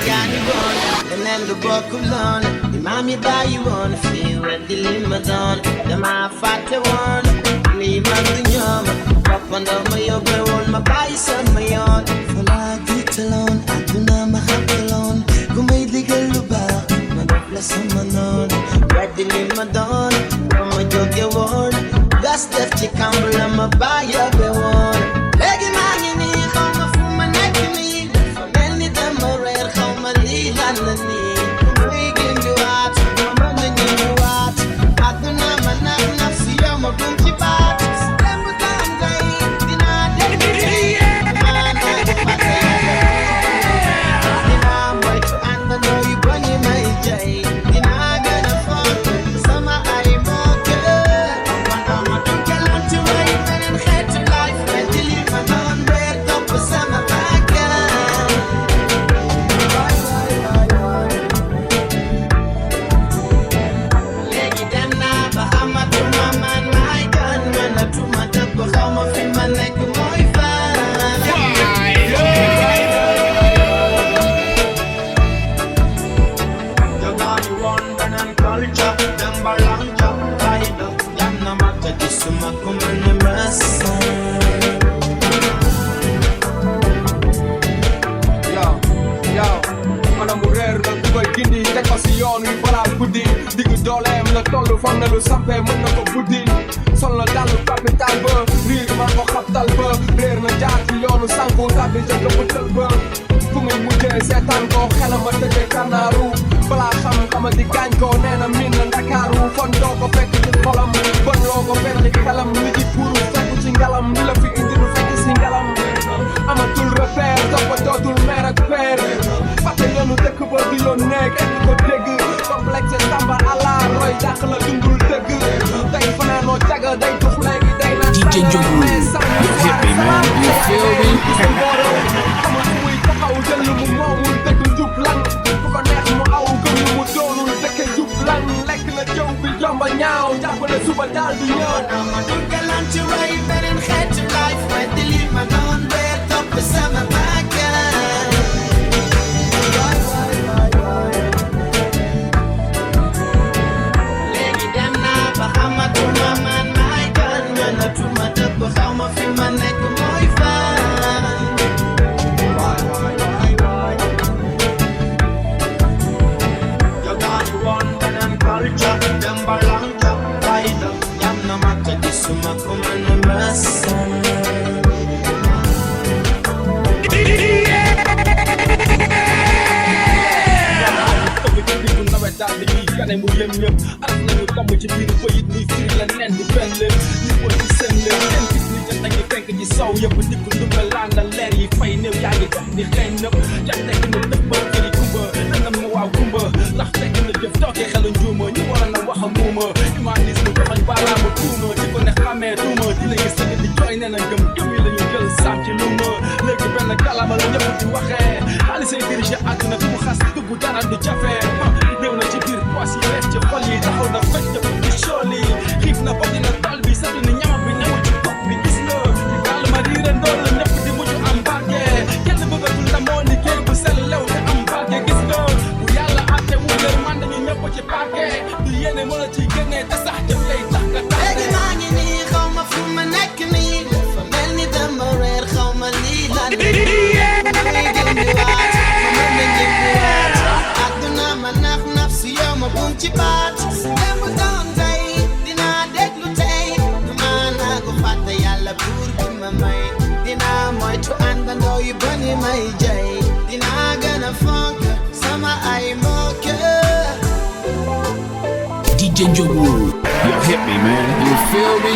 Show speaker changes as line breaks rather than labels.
gone. And then the book alone. The mommy buy you on the field and the limit on. The my fatty one. Leave my yum. Up under my yoga on my buy some my own. For like it alone, I do not my heart alone. Who made the girl back? My bless on my non. Red the limit on. From my yoga one. That's the chick I'm a buy up the one. Leggy man in the home of my neck in me. From any them or red home a lead and the knee. We give you out, I'm in you out. I do not my knack, see I'm a bunty bat. Stem with them day, dinner, man, I'm right to and I know you bunny my jay. Dinner, gonna fall, summer I'm okay. I'm a dunkel to wait and head to life. And till you my non bread up for summer back. Leggy them now, but I'm a to my man, my gun. When I to my double, how my feel my neck, my fan. You got you London and culture, them balanja, ride up, yam na matter, this is my common mess.
Yow mana mu reer la du koy gindi teg ko si yoon wi balaa guddi diggu dooleem la tollu foog ne lu sampee mën na ko buddi sol na dallu capital ba riir maa ko xabtal ba réer na jaar ci yoonu sanku tàbbi ca gëppatal ba fu muy mujjee seetaan ko xelam a tëjee kanaaru balaa xamadi gaañ ko nee na min na ndakaaru fon doo ko fekk ci xolam bon loo ko fekk ci xelam li di puuru fekk ci ngalam li la fi indi nu fekk si ngalam amatul repère toppatootul mère ak père fàtte yoonu dëkk ba du yoon nekk kenn ko dégg complexe tambar àlla roy dàq la dundul dëgg day fanaanoo jaga day tux léegi day naan
DJ Njogu, you hit me man, you feel me?
xamul fu muy taxaw jël lu mu moomul dëkk njub lan fu ko neex mu aw gëm lu mu doonul dëkk njub lan lekk na jëw bi jomba ñaaw jàppale suba daal di ñëw
I'm a dunkel to wait and head to life. When they leave my non bread up for summer back. Leggy them now, but I'm a to my man, my gun. When I to my double, how my feel my neck, my fan. You got you London and culture, them balanja, ride up, yam na matter, this is my common mess.
daal di ñuy gane mu yëm ñëpp araf nañu damm ci biir bayit muy firi la nen di benn leen ñu ko ci seen leen kenn gis ni jot nañu fenk ci sow yëpp dikk ndumbe laan na leer yi fay néew yaa ngi dox di xeeñ nëpp jat tekk na nëpp ba këri kumba nangam na waaw kumba ndax tekk na jëf tookee xelu njuuma ñu war na wax a muuma humanisme joxañ baaraamu tuuma di ko ne xamee tuuma dina gis sëgg di jooy nee na ngëm gëm yi la ñu jël saam ci luuma léegi benn kalama la ñëpp di waxee xaalisay dirigé àdduna fu mu xas dugg dara du jafe ñëw na ci biir poos yi rees ci xol yi taxaw na fekk jëf di shool yi xiif na ba dina tol bi sax ni ñama bi ñëwul ci bopp bi gis nga di gàll ma riire ndool la ñëpp di mujj am barke kenn bëggatul na moo liggéey bu sell lew te am barke gis nga bu yàlla àtte wu yër man dañu ñëpp ci parke du yéene mën a ciy génnee te sax jëf lay tax nga
Leggy maa ngi nii xaw ma fu ma nekk nii dafa mel ni dama reer xaw ma lii lan may jëndiwaat àdduna ma nax naf si yow ma bum ci baat dem doon tey dinaa déglu tey du ma naa ko fàtte yàlla buur bi ma may dinaa moytu àndandoo yu bani may jay dinaa gën a fonk sama ay mbokk
DJ Njogu, you hit me man, you feel me?